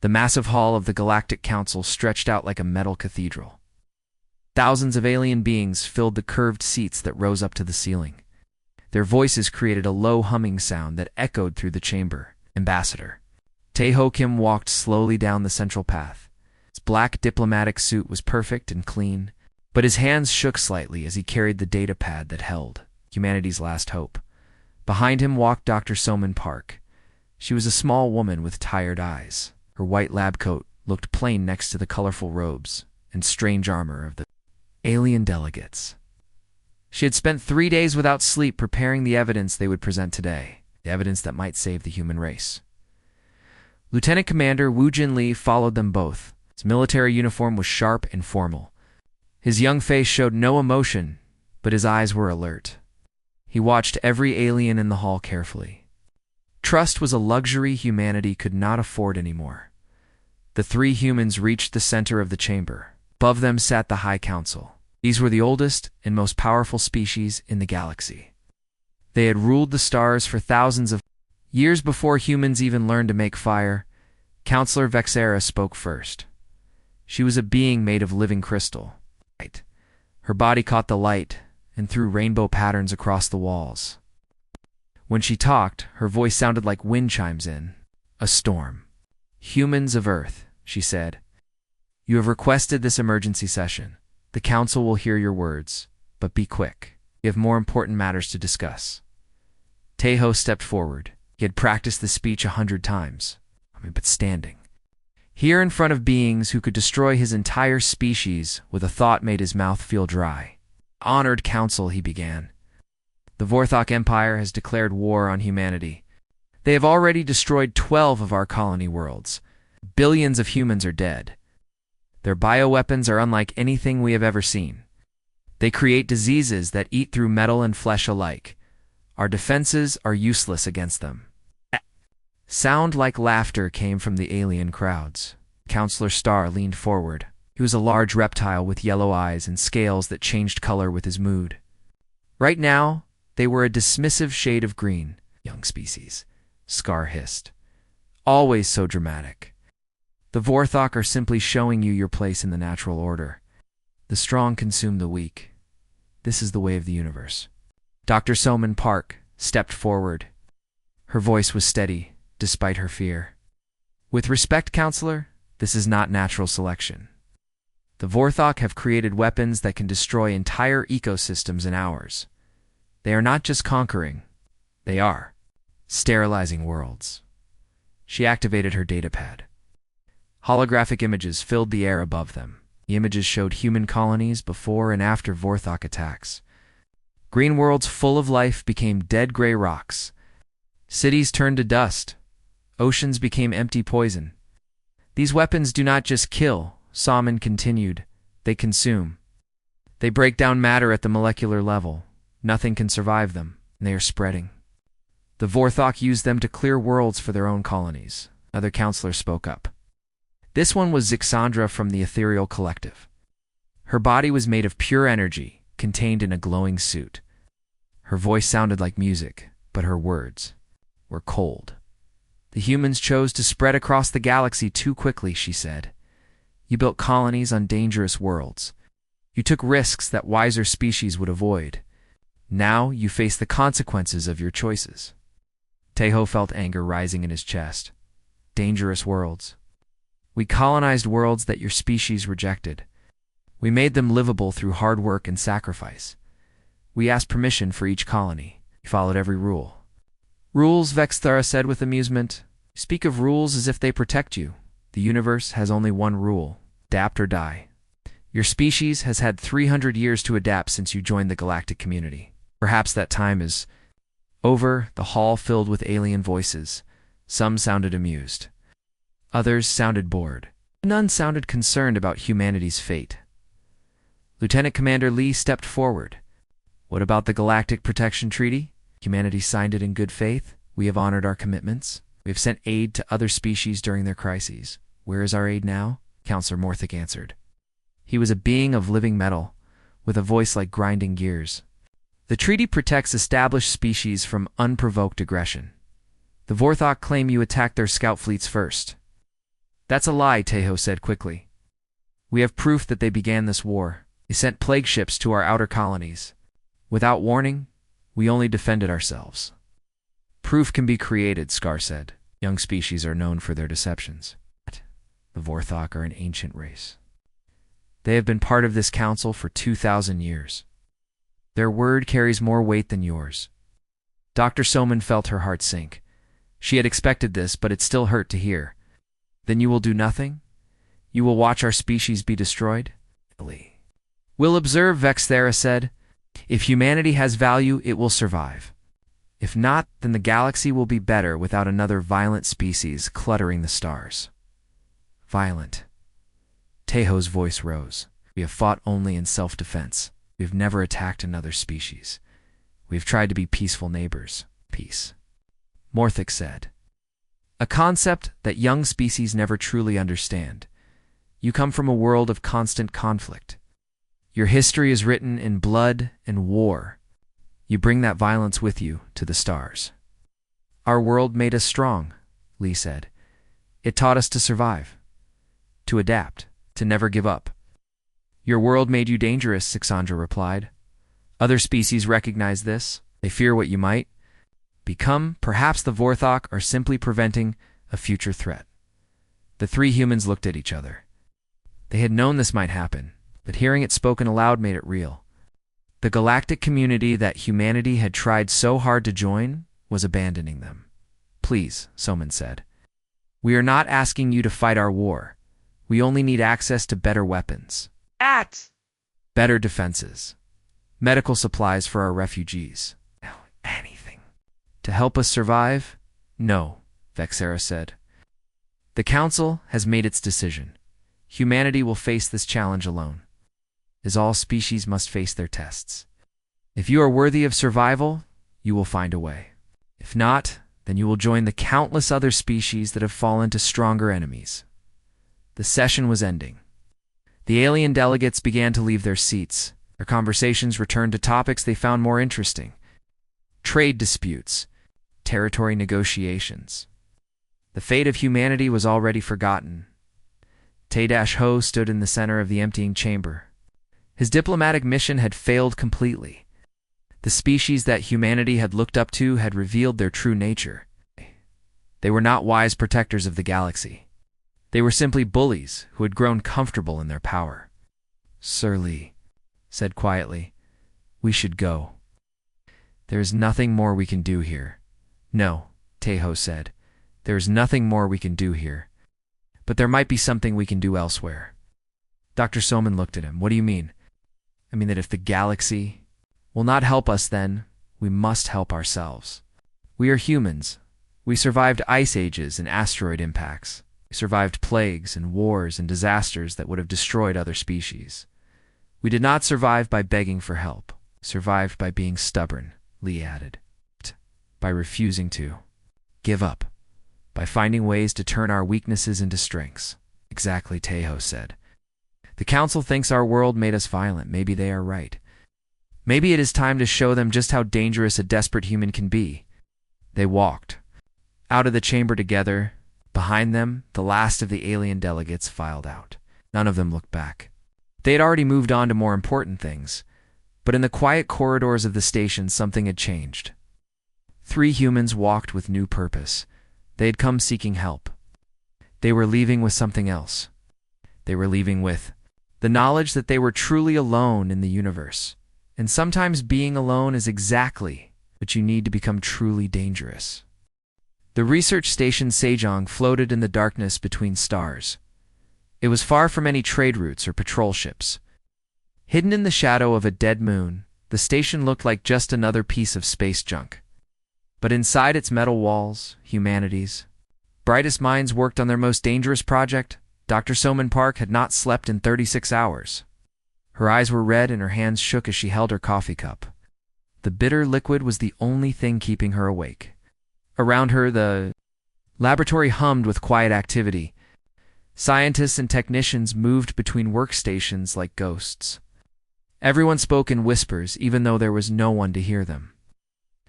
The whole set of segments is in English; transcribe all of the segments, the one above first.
The massive hall of the Galactic Council stretched out like a metal cathedral. Thousands of alien beings filled the curved seats that rose up to the ceiling. Their voices created a low humming sound that echoed through the chamber. Ambassador Tae-ho Kim walked slowly down the central path. His black diplomatic suit was perfect and clean, but his hands shook slightly as he carried the data pad that held humanity's last hope. Behind him walked Dr. Soman Park. She was a small woman with tired eyes. Her white lab coat looked plain next to the colorful robes and strange armor of the alien delegates. She had spent 3 days without sleep preparing the evidence they would present today, the evidence that might save the human race. Lieutenant Commander Woo Jin Lee followed them both. His military uniform was sharp and formal. His young face showed no emotion, but his eyes were alert. He watched every alien in the hall carefully. Trust was a luxury humanity could not afford anymore. The 3 humans reached the center of the chamber. Above them sat the High Council. These were the oldest and most powerful species in the galaxy. They had ruled the stars for thousands of years before humans even learned to make fire. Counselor Vexera spoke first. She was a being made of living crystal. Her body caught the light and threw rainbow patterns across the walls. When she talked, her voice sounded like wind chimes in a storm. Humans of Earth, she said, you have requested this emergency session. The Council will hear your words, but be quick. We have more important matters to discuss. Tae-ho stepped forward. He had practiced the speech 100 times, but standing. Here in front of beings who could destroy his entire species with a thought made his mouth feel dry. Honored Council, he began. The Vorthok Empire has declared war on humanity. They have already destroyed 12 of our colony worlds. Billions of humans are dead. Their bioweapons are unlike anything we have ever seen. They create diseases that eat through metal and flesh alike. Our defenses are useless against them. Sound like laughter came from the alien crowds. Counselor Starr leaned forward. He was a large reptile with yellow eyes and scales that changed color with his mood. Right now, they were a dismissive shade of green. Young species, Scar hissed. Always so dramatic. The Vorthok are simply showing you your place in the natural order. The strong consume the weak. This is the way of the universe. Dr. Soman Park stepped forward. Her voice was steady, despite her fear. With respect, Counselor, this is not natural selection. The Vorthok have created weapons that can destroy entire ecosystems in hours. They are not just conquering, they are sterilizing worlds. She activated her datapad. Holographic images filled the air above them. The images showed human colonies before and after Vorthok attacks. Green worlds full of life became dead gray rocks. Cities turned to dust. Oceans became empty poison. These weapons do not just kill, Soman continued. They consume. They break down matter at the molecular level. Nothing can survive them, and they are spreading. The Vorthok use them to clear worlds for their own colonies. Another counselor spoke up. This one was Zixandra from the Ethereal Collective. Her body was made of pure energy, contained in a glowing suit. Her voice sounded like music, but her words were cold. The humans chose to spread across the galaxy too quickly, she said. You built colonies on dangerous worlds. You took risks that wiser species would avoid. Now you face the consequences of your choices. Tae-ho felt anger rising in his chest. Dangerous worlds. We colonized worlds that your species rejected. We made them livable through hard work and sacrifice. We asked permission for each colony. We followed every rule. Rules, Vexthara said with amusement. You speak of rules as if they protect you. The universe has only one rule: adapt or die. Your species has had 300 years to adapt since you joined the galactic community. Perhaps that time is over. The hall filled with alien voices. Some sounded amused. Others sounded bored. None sounded concerned about humanity's fate. Lieutenant Commander Lee stepped forward. What about the Galactic Protection Treaty? Humanity signed it in good faith. We have honored our commitments. We have sent aid to other species during their crises. Where is our aid now? Counselor Morthic answered. He was a being of living metal, with a voice like grinding gears. The treaty protects established species from unprovoked aggression. The Vorthok claim you attacked their scout fleets first. That's a lie, Tejo said quickly. We have proof that they began this war. They sent plague ships to our outer colonies. Without warning, we only defended ourselves. Proof can be created, Scar said. Young species are known for their deceptions. The Vorthok are an ancient race. They have been part of this council for 2,000 years. Their word carries more weight than yours. Dr. Soman felt her heart sink. She had expected this, but it still hurt to hear. Then you will do nothing? You will watch our species be destroyed? We'll observe, Vexthera said. If humanity has value, it will survive. If not, then the galaxy will be better without another violent species cluttering the stars. Violent. Tejo's voice rose. We have fought only in self-defense. We have never attacked another species. We have tried to be peaceful neighbors. Peace. Morthic said. A concept that young species never truly understand. You come from a world of constant conflict. Your history is written in blood and war. You bring that violence with you to the stars. Our world made us strong, Lee said. It taught us to survive, to adapt, to never give up. Your world made you dangerous, Sixandra replied. Other species recognize this. They fear what you might become. Perhaps the Vorthok are simply preventing a future threat. The three humans looked at each other. They had known this might happen, but hearing it spoken aloud made it real. The galactic community that humanity had tried so hard to join was abandoning them. Please, Soman said. We are not asking you to fight our war. We only need access to better weapons. Better defenses. Medical supplies for our refugees. Anything. To help us survive? No, Vexthera said. The Council has made its decision. Humanity will face this challenge alone, as all species must face their tests. If you are worthy of survival, you will find a way. If not, then you will join the countless other species that have fallen to stronger enemies. The session was ending. The alien delegates began to leave their seats. Their conversations returned to topics they found more interesting. Trade disputes, territory negotiations. The fate of humanity was already forgotten. Te-Ho stood in the center of the emptying chamber. His diplomatic mission had failed completely. The species that humanity had looked up to had revealed their true nature. They were not wise protectors of the galaxy. They were simply bullies who had grown comfortable in their power. Sir Lee said quietly, we should go. There is nothing more we can do here. No, Te-Ho said. There is nothing more we can do here. But there might be something we can do elsewhere. Dr. Soman looked at him. What do you mean? I mean that if the galaxy will not help us, then we must help ourselves. We are humans. We survived ice ages and asteroid impacts. We survived plagues and wars and disasters that would have destroyed other species. We did not survive by begging for help. We survived by being stubborn, Lee added. By refusing to give up. By finding ways to turn our weaknesses into strengths. Exactly, Te-Ho said. The Council thinks our world made us violent. Maybe they are right. Maybe it is time to show them just how dangerous a desperate human can be. They walked out of the chamber together. Behind them, the last of the alien delegates filed out. None of them looked back. They had already moved on to more important things, but in the quiet corridors of the station, something had changed. Three humans walked with new purpose. They had come seeking help. They were leaving with something else. They were leaving with the knowledge that they were truly alone in the universe. And sometimes being alone is exactly what you need to become truly dangerous. The research station Sejong floated in the darkness between stars. It was far from any trade routes or patrol ships. Hidden in the shadow of a dead moon, the station looked like just another piece of space junk. But inside its metal walls, humanity's brightest minds worked on their most dangerous project. Dr. Soman Park had not slept in 36 hours. Her eyes were red and her hands shook as she held her coffee cup. The bitter liquid was the only thing keeping her awake. Around her, the laboratory hummed with quiet activity. Scientists and technicians moved between workstations like ghosts. Everyone spoke in whispers, even though there was no one to hear them.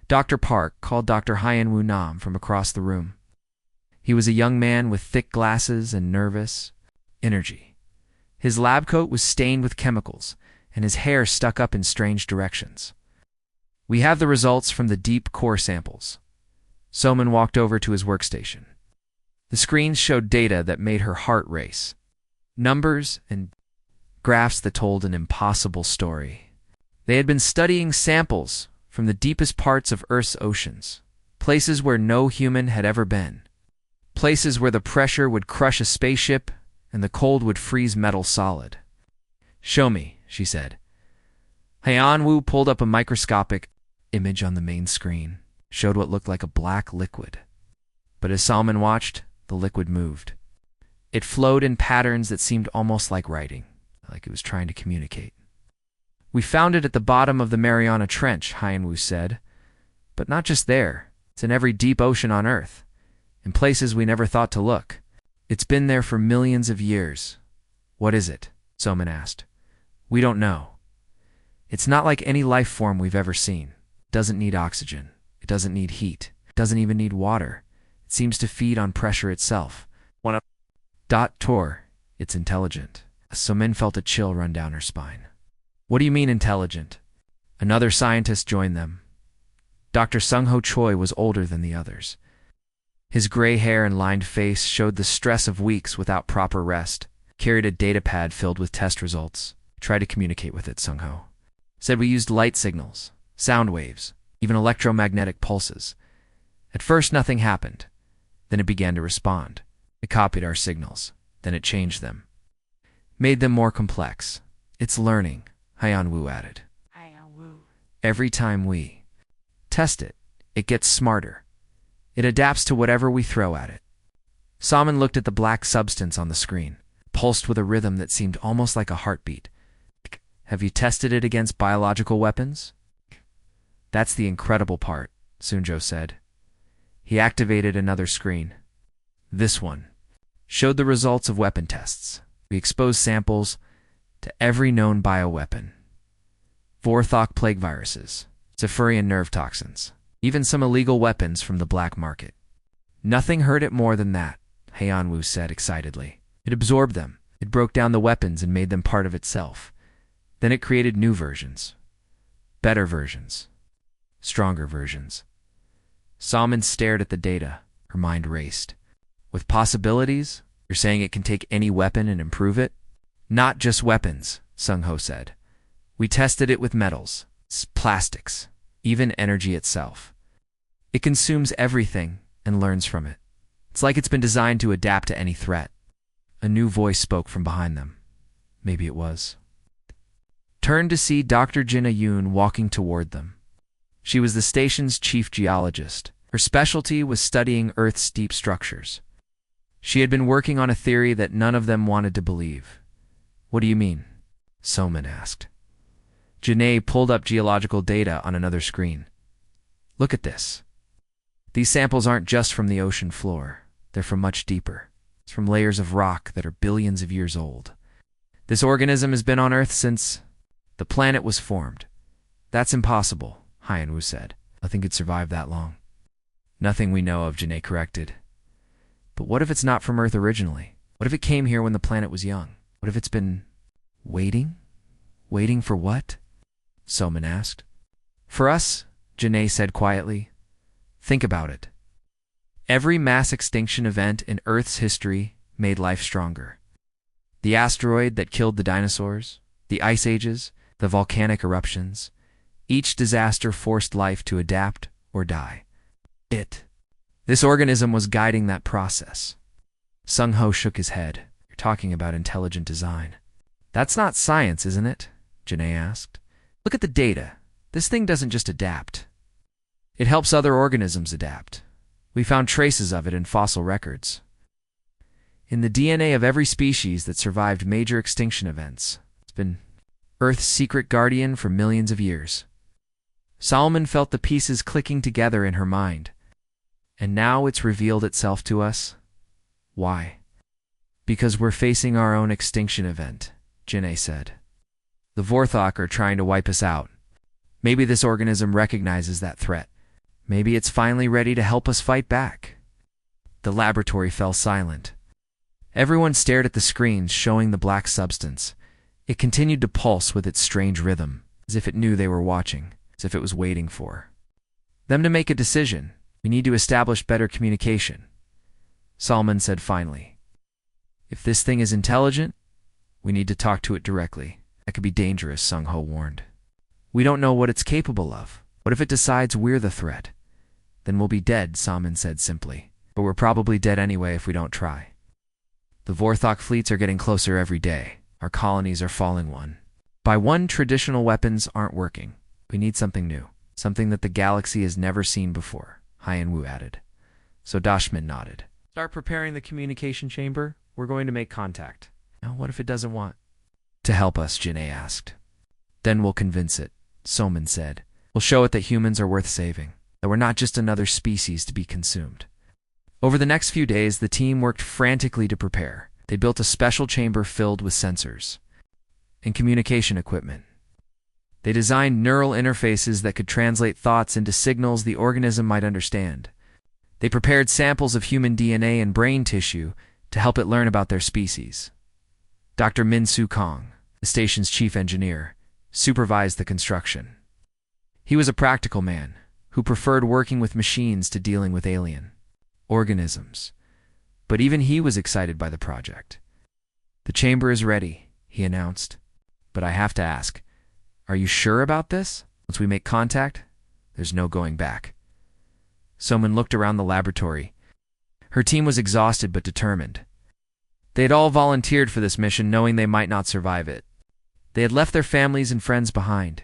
Dr. Park called Dr. Hyen Woo Nam from across the room. He was a young man with thick glasses and nervous energy. His lab coat was stained with chemicals, and his hair stuck up in strange directions. "We have the results from the deep core samples." Soman walked over to his workstation. The screens showed data that made her heart race. Numbers and graphs that told an impossible story. They had been studying samples from the deepest parts of Earth's oceans, places where no human had ever been, places where the pressure would crush a spaceship and the cold would freeze metal solid. "Show me," she said. Haiyan-Wu pulled up a microscopic image on the main screen, showed what looked like a black liquid. But as Salman watched, the liquid moved. It flowed in patterns that seemed almost like writing, like it was trying to communicate. "We found it at the bottom of the Mariana Trench," Haiyan-Wu said. "But not just there. It's in every deep ocean on Earth, in places we never thought to look. It's been there for millions of years." "What is it?" Soman asked. "We don't know. It's not like any life form we've ever seen. It doesn't need oxygen. It doesn't need heat. It doesn't even need water. It seems to feed on pressure itself. Tor, it's intelligent." Soman felt a chill run down her spine. "What do you mean intelligent?" Another scientist joined them. Dr. Sung-Ho Choi was older than the others. His gray hair and lined face showed the stress of weeks without proper rest. Carried a data pad filled with test results. "Tried to communicate with it," Sung-Ho said. "We used light signals, sound waves, even electromagnetic pulses. At first nothing happened. Then it began to respond. It copied our signals. Then it changed them. Made them more complex. It's learning," Haiyan-Wu added. "Every time we test it, it gets smarter. It adapts to whatever we throw at it." Salman looked at the black substance on the screen, pulsed with a rhythm that seemed almost like a heartbeat. "Have you tested it against biological weapons?" "That's the incredible part," Sunjo said. He activated another screen. This one showed the results of weapon tests. We exposed samples to every known bioweapon. Vorthok plague viruses, Zephyrian nerve toxins, even some illegal weapons from the black market. "Nothing hurt it more than that," Haiyan-Wu said excitedly. "It absorbed them. It broke down the weapons and made them part of itself. Then it created new versions. Better versions. Stronger versions." Salman stared at the data. Her mind raced. "With possibilities? You're saying it can take any weapon and improve it?" "Not just weapons," Sung-Ho said. "We tested it with metals, plastics, even energy itself. It consumes everything and learns from it. It's like it's been designed to adapt to any threat." A new voice spoke from behind them. Maybe it was. Turned to see Dr. Jina Yoon walking toward them. She was the station's chief geologist. Her specialty was studying Earth's deep structures. She had been working on a theory that none of them wanted to believe. "What do you mean?" Soman asked. Janae pulled up geological data on another screen. "Look at this. These samples aren't just from the ocean floor. They're from much deeper. It's from layers of rock that are billions of years old. This organism has been on Earth since the planet was formed." "That's impossible," Haiyan-Wu said. "Nothing could survive that long." "Nothing we know of," Janae corrected. "But what if it's not from Earth originally? What if it came here when the planet was young? What if it's been waiting? Waiting for what?" Soman asked. "For us," Janae said quietly. "Think about it. Every mass extinction event in Earth's history made life stronger. The asteroid that killed the dinosaurs, the ice ages, the volcanic eruptions. Each disaster forced life to adapt or die. This organism was guiding that process." Sung-Ho shook his head. "You're talking about intelligent design." "That's not science, isn't it?" Janae asked. "Look at the data. This thing doesn't just adapt. It helps other organisms adapt. We found traces of it in fossil records. In the DNA of every species that survived major extinction events. It's been Earth's secret guardian for millions of years." Solomon felt the pieces clicking together in her mind. "And now it's revealed itself to us? Why?" "Because we're facing our own extinction event," Janae said. "The Vorthok are trying to wipe us out. Maybe this organism recognizes that threat. Maybe it's finally ready to help us fight back." The laboratory fell silent. Everyone stared at the screens showing the black substance. It continued to pulse with its strange rhythm, as if it knew they were watching, as if it was waiting for them to make a decision. We need to establish better communication, Solomon said finally. If this thing is intelligent, we need to talk to it directly. That could be dangerous, Sung-Ho warned. We don't know what it's capable of. What if it decides we're the threat? Then we'll be dead, Solomon said simply. But we're probably dead anyway if we don't try. The Vorthok fleets are getting closer every day. Our colonies are falling one by one. Traditional weapons aren't working. We need something new, something that the galaxy has never seen before, Hyen-Wu added. So Dashmin nodded. Start preparing the communication chamber. We're going to make contact. Now, what if it doesn't want to help us? Janae asked. Then we'll convince it, Soman said. We'll show it that humans are worth saving, that we're not just another species to be consumed. Over the next few days, the team worked frantically to prepare. They built a special chamber filled with sensors and communication equipment. They designed neural interfaces that could translate thoughts into signals the organism might understand. They prepared samples of human DNA and brain tissue to help it learn about their species. Dr. Min-Soo Kong, the station's chief engineer, supervised the construction. He was a practical man who preferred working with machines to dealing with alien organisms. But even he was excited by the project. The chamber is ready, he announced. But I have to ask, are you sure about this? Once we make contact, there's no going back. Soman looked around the laboratory. Her team was exhausted but determined. They had all volunteered for this mission knowing they might not survive it. They had left their families and friends behind.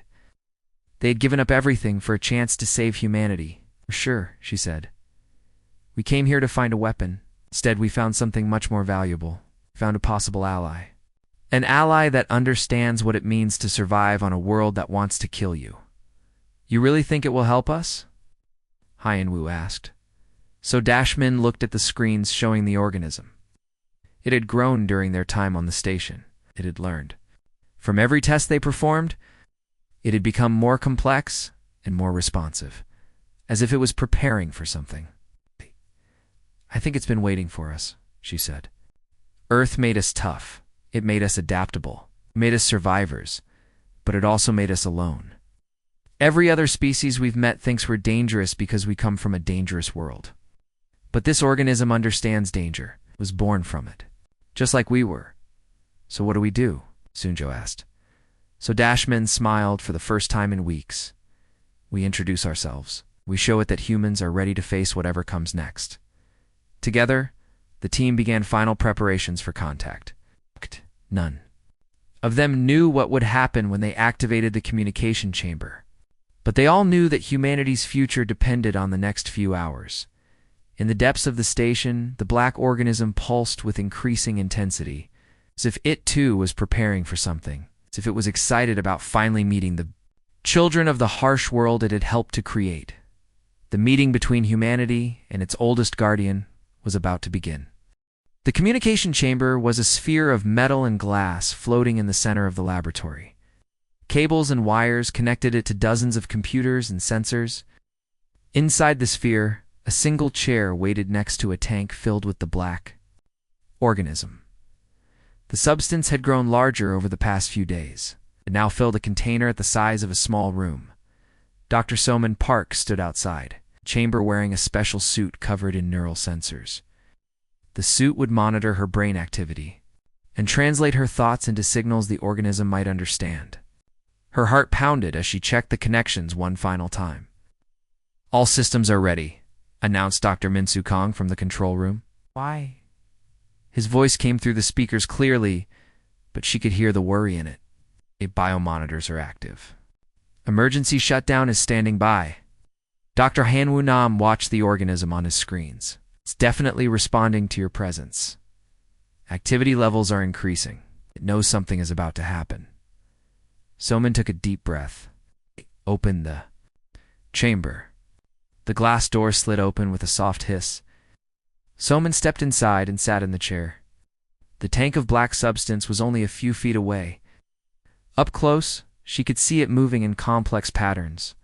They had given up everything for a chance to save humanity. For sure, she said. We came here to find a weapon. Instead, we found something much more valuable. We found a possible ally. An ally that understands what it means to survive on a world that wants to kill you. You really think it will help us? Hyen-Wu asked. So Dashmin looked at the screens showing the organism. It had grown during their time on the station. It had learned. From every test they performed, it had become more complex and more responsive, as if it was preparing for something. I think it's been waiting for us, she said. Earth made us tough. It made us adaptable. It made us survivors. But it also made us alone. Every other species we've met thinks we're dangerous because we come from a dangerous world. But this organism understands danger, was born from it, just like we were. So what do we do? Sunjo asked. So Dashmin smiled for the first time in weeks. We introduce ourselves. We show it that humans are ready to face whatever comes next. Together, the team began final preparations for contact. None of them knew what would happen when they activated the communication chamber. But they all knew that humanity's future depended on the next few hours. In the depths of the station, the black organism pulsed with increasing intensity, as if it too was preparing for something, as if it was excited about finally meeting the children of the harsh world it had helped to create. The meeting between humanity and its oldest guardian was about to begin. The communication chamber was a sphere of metal and glass floating in the center of the laboratory. Cables and wires connected it to dozens of computers and sensors. Inside the sphere, a single chair waited next to a tank filled with the black organism. The substance had grown larger over the past few days. It now filled a container at the size of a small room. Dr. Soman Park stood outside, chamber wearing a special suit covered in neural sensors. The suit would monitor her brain activity and translate her thoughts into signals the organism might understand. Her heart pounded as she checked the connections one final time. All systems are ready, announced Dr. Min-Soo Kong from the control room. Why? His voice came through the speakers clearly, but she could hear the worry in it. Biomonitors are active. Emergency shutdown is standing by. Dr. Han-Wu Nam watched the organism on his screens. It's definitely responding to your presence. Activity levels are increasing. It knows something is about to happen. Soman took a deep breath. Opened the chamber. The glass door slid open with a soft hiss. Soman stepped inside and sat in the chair. The tank of black substance was only a few feet away. Up close, she could see it moving in complex patterns.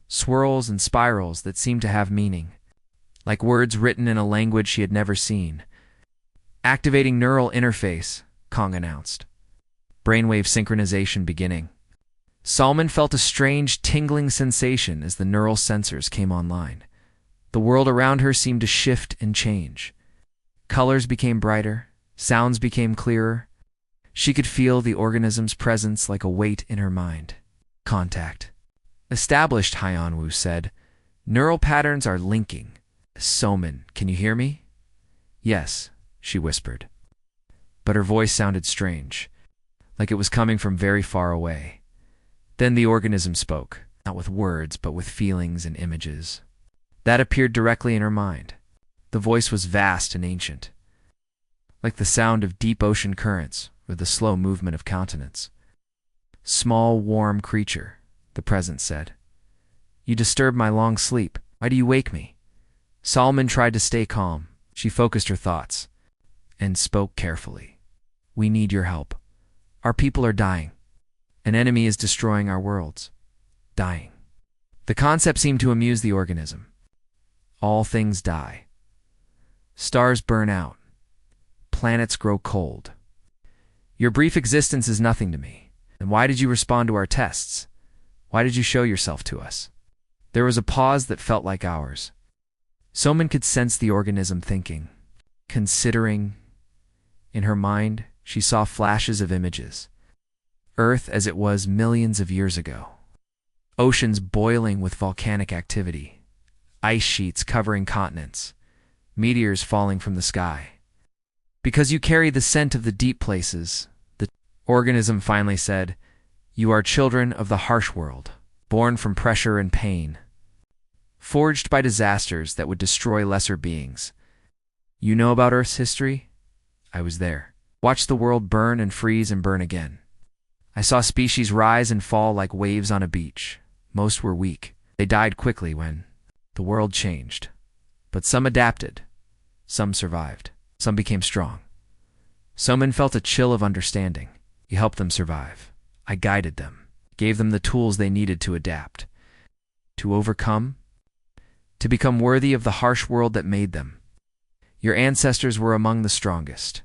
Swirls and spirals that seemed to have meaning. like words written in a language she had never seen. Activating neural interface, Kong announced. Brainwave synchronization beginning. Salman felt a strange, tingling sensation as the neural sensors came online. The world around her seemed to shift and change. Colors became brighter, sounds became clearer. She could feel the organism's presence like a weight in her mind. Contact. Established, Hyanwu said. Neural patterns are linking. Salman, can you hear me? Yes, she whispered. But her voice sounded strange, like it was coming from very far away. Then the organism spoke, not with words, but with feelings and images. That appeared directly in her mind. The voice was vast and ancient, like the sound of deep ocean currents or the slow movement of continents. Small, warm creature, the presence said. You disturb my long sleep. Why do you wake me? Salman tried to stay calm. She focused her thoughts and spoke carefully. We need your help. Our people are dying. An enemy is destroying our worlds. Dying. The concept seemed to amuse the organism. All things die. Stars burn out. Planets grow cold. Your brief existence is nothing to me. Then why did you respond to our tests? Why did you show yourself to us? There was a pause that felt like hours. Soman could sense the organism thinking, considering. In her mind, she saw flashes of images. Earth as it was millions of years ago. Oceans boiling with volcanic activity. Ice sheets covering continents. Meteors falling from the sky. Because you carry the scent of the deep places, the organism finally said, you are children of the harsh world, born from pressure and pain, forged by disasters that would destroy lesser beings. You know about Earth's history? I was there. Watched the world burn and freeze and burn again. I saw species rise and fall like waves on a beach. Most were weak. They died quickly when the world changed. But some adapted. Some survived. Some became strong. Soman felt a chill of understanding. He helped them survive. I guided them, gave them the tools they needed to adapt, to overcome, to become worthy of the harsh world that made them. Your ancestors were among the strongest.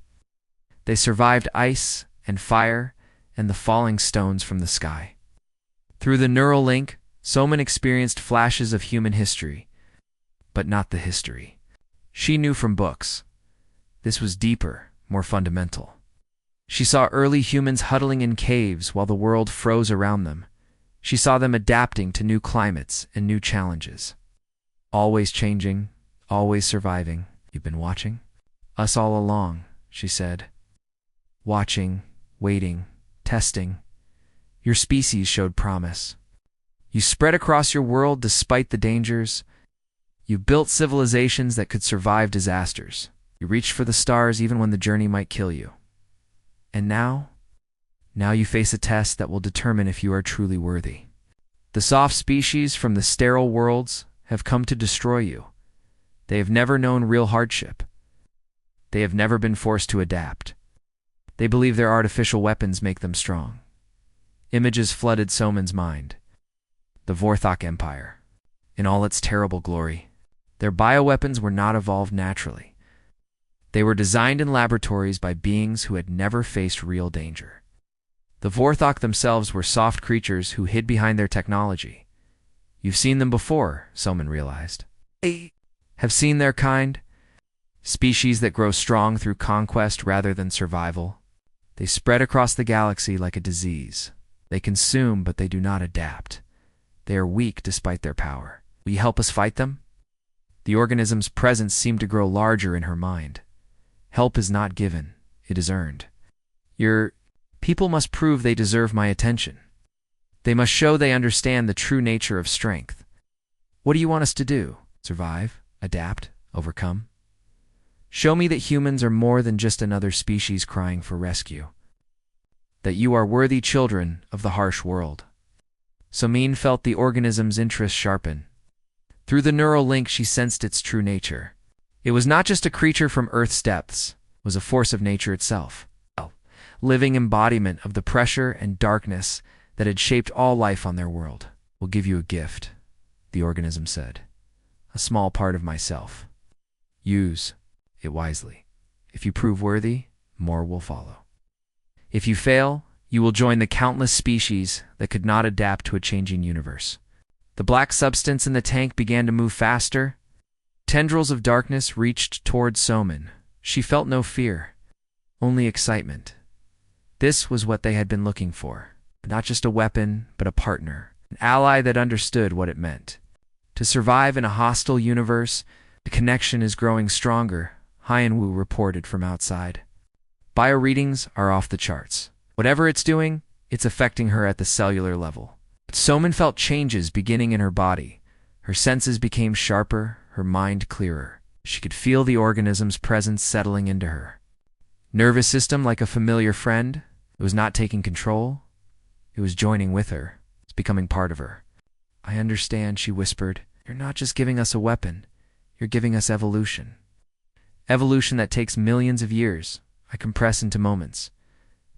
They survived ice and fire and the falling stones from the sky. Through the neural link, Soman experienced flashes of human history, but not the history she knew from books. This was deeper, more fundamental. She saw early humans huddling in caves while the world froze around them. She saw them adapting to new climates and new challenges. Always changing, always surviving. You've been watching? Us all along, she said. Watching, waiting, testing. Your species showed promise. You spread across your world despite the dangers. You built civilizations that could survive disasters. You reached for the stars even when the journey might kill you. And now you face a test that will determine if you are truly worthy. The soft species from the sterile worlds have come to destroy you. They have never known real hardship. They have never been forced to adapt. They believe their artificial weapons make them strong. Images flooded Soman's mind. The Vorthok Empire, in all its terrible glory. Their bioweapons were not evolved naturally. They were designed in laboratories by beings who had never faced real danger. The Vorthok themselves were soft creatures who hid behind their technology. You've seen them before, Soman realized. They have seen their kind. Species that grow strong through conquest rather than survival. They spread across the galaxy like a disease. They consume, but they do not adapt. They are weak despite their power. Will you help us fight them? The organism's presence seemed to grow larger in her mind. Help is not given, it is earned. Your people must prove they deserve my attention. They must show they understand the true nature of strength. What do you want us to do? Survive? Adapt? Overcome? Show me that humans are more than just another species crying for rescue. That you are worthy children of the harsh world. Somin felt the organism's interest sharpen. Through the neural link she sensed its true nature. It was not just a creature from Earth's depths, it was a force of nature itself. A living embodiment of the pressure and darkness that had shaped all life on their world. We'll give you a gift, the organism said. A small part of myself. Use it wisely. If you prove worthy, more will follow. If you fail, you will join the countless species that could not adapt to a changing universe. The black substance in the tank began to move faster. Tendrils of darkness reached toward Somin. She felt no fear, only excitement. This was what they had been looking for. Not just a weapon, but a partner. An ally that understood what it meant. To survive in a hostile universe, the connection is growing stronger, Hyanwu reported from outside. Bioreadings are off the charts. Whatever it's doing, it's affecting her at the cellular level. Somin felt changes beginning in her body. Her senses became sharper, her mind clearer. She could feel the organism's presence settling into her. Nervous system like a familiar friend. It was not taking control. It was joining with her. It's becoming part of her. I understand, she whispered. You're not just giving us a weapon. You're giving us evolution. Evolution that takes millions of years. I compress into moments.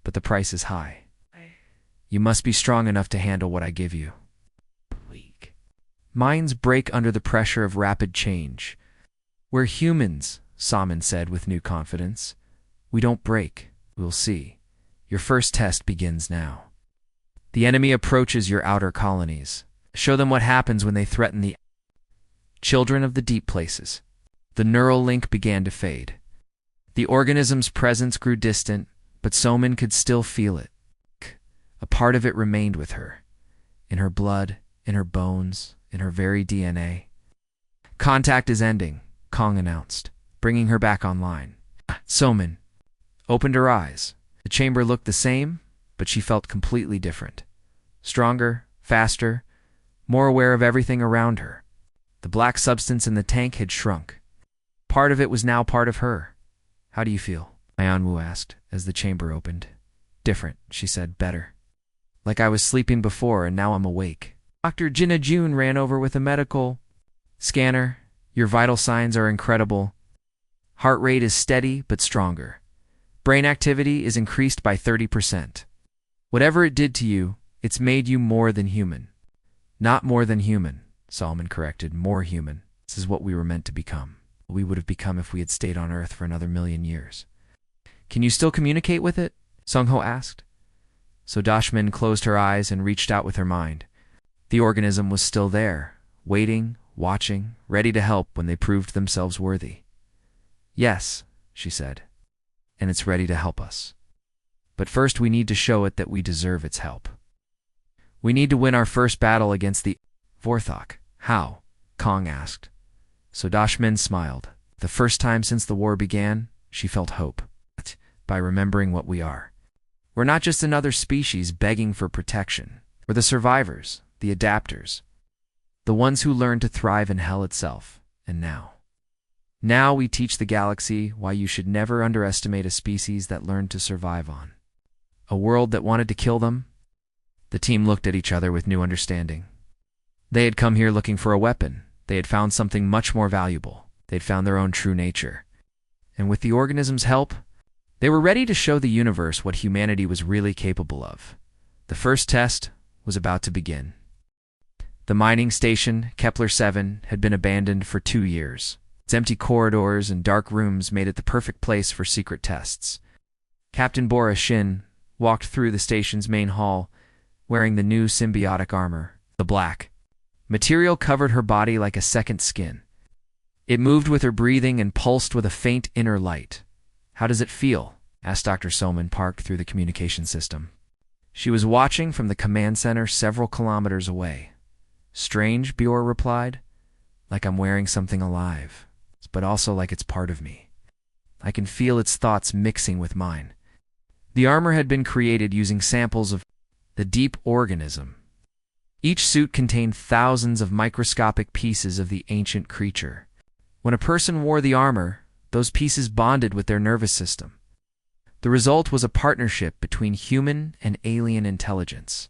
But the price is high. You must be strong enough to handle what I give you. Weak. Minds break under the pressure of rapid change. We're humans, Somin said with new confidence. We don't break. We'll see. Your first test begins now. The enemy approaches your outer colonies. Show them what happens when they threaten the children of the deep places. The neural link began to fade. The organism's presence grew distant, but Somin could still feel it. A part of it remained with her. In her blood, in her bones, in her very DNA. Contact is ending, Kong announced, bringing her back online. Somin opened her eyes. The chamber looked the same, but she felt completely different. Stronger, faster, more aware of everything around her. The black substance in the tank had shrunk. Part of it was now part of her. How do you feel? Hyanwu asked as the chamber opened. Different, she said, better. Like I was sleeping before and now I'm awake. Dr. Jinna Jun ran over with a medical scanner. Your vital signs are incredible. Heart rate is steady but stronger. Brain activity is increased by 30%. Whatever it did to you, it's made you more than human. Not more than human, Solomon corrected, more human. This is what we were meant to become. What we would have become if we had stayed on Earth for another 1,000,000 years. Can you still communicate with it? Sungho asked. So Dashmin closed her eyes and reached out with her mind. The organism was still there, waiting, watching, ready to help when they proved themselves worthy. Yes, she said, and it's ready to help us. But first we need to show it that we deserve its help. We need to win our first battle against the Vorthok. How? Kong asked. So Dashmin smiled. The first time since the war began, she felt hope. By remembering what we are. We're not just another species begging for protection. We're the survivors, the adapters, the ones who learned to thrive in hell itself. And now we teach the galaxy why you should never underestimate a species that learned to survive on a world that wanted to kill them. The team looked at each other with new understanding. They had come here looking for a weapon. They had found something much more valuable. They'd found their own true nature. And with the organism's help, they were ready to show the universe what humanity was really capable of. The first test was about to begin. The mining station, Kepler 7, had been abandoned for 2 years. Its empty corridors and dark rooms made it the perfect place for secret tests. Captain Bora Shin walked through the station's main hall, wearing the new symbiotic armor, the black. Material covered her body like a second skin. It moved with her breathing and pulsed with a faint inner light. How does it feel? Asked Dr. Somin, parked through the communication system. She was watching from the command center several kilometers away. Strange, Bjor replied. Like I'm wearing something alive, but also like it's part of me. I can feel its thoughts mixing with mine. The armor had been created using samples of the deep organism. Each suit contained thousands of microscopic pieces of the ancient creature. When a person wore the armor, those pieces bonded with their nervous system. The result was a partnership between human and alien intelligence.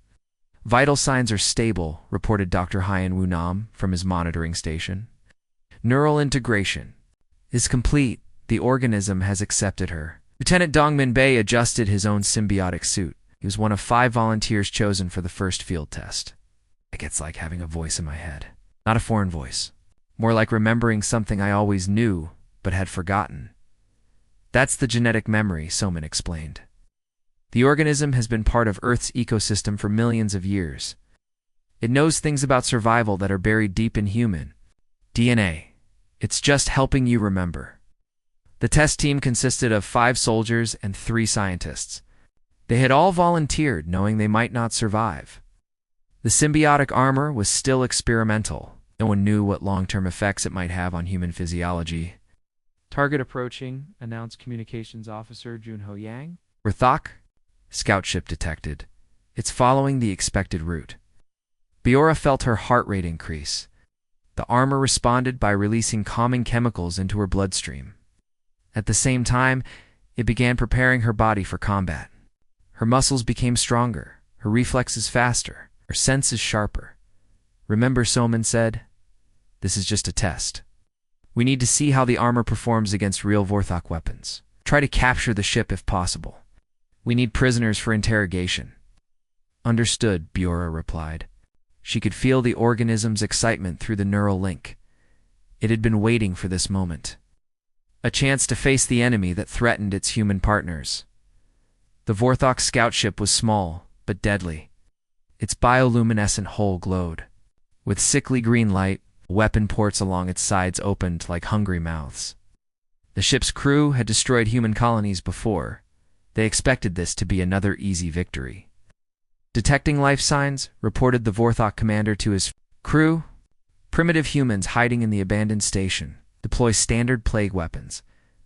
Vital signs are stable, reported Dr. Hyanwu Nam from his monitoring station. Neural integration is complete. The organism has accepted her. Lieutenant Dongmin Bei adjusted his own symbiotic suit. He was one of 5 volunteers chosen for the first field test. It's like having a voice in my head. Not a foreign voice. More like remembering something I always knew, but had forgotten. That's the genetic memory, Soman explained. The organism has been part of Earth's ecosystem for millions of years. It knows things about survival that are buried deep in human DNA. It's just helping you remember. The test team consisted of 5 soldiers and 3 scientists. They had all volunteered, knowing they might not survive. The symbiotic armor was still experimental. No one knew what long-term effects it might have on human physiology. Target approaching, announced Communications Officer Junho Yang. Rthok? Scout ship detected. It's following the expected route. Biora felt her heart rate increase. The armor responded by releasing calming chemicals into her bloodstream. At the same time, it began preparing her body for combat. Her muscles became stronger, her reflexes faster, her senses sharper. Remember, Soman said, this is just a test. We need to see how the armor performs against real Vorthok weapons. Try to capture the ship if possible. We need prisoners for interrogation. Understood, Biora replied. She could feel the organism's excitement through the neural link. It had been waiting for this moment. A chance to face the enemy that threatened its human partners. The Vorthok scout ship was small, but deadly. Its bioluminescent hull glowed. With sickly green light, weapon ports along its sides opened like hungry mouths. The ship's crew had destroyed human colonies before. They expected this to be another easy victory. Detecting life signs, reported the Vorthok commander to his crew. Primitive humans hiding in the abandoned station. Deploy standard plague weapons.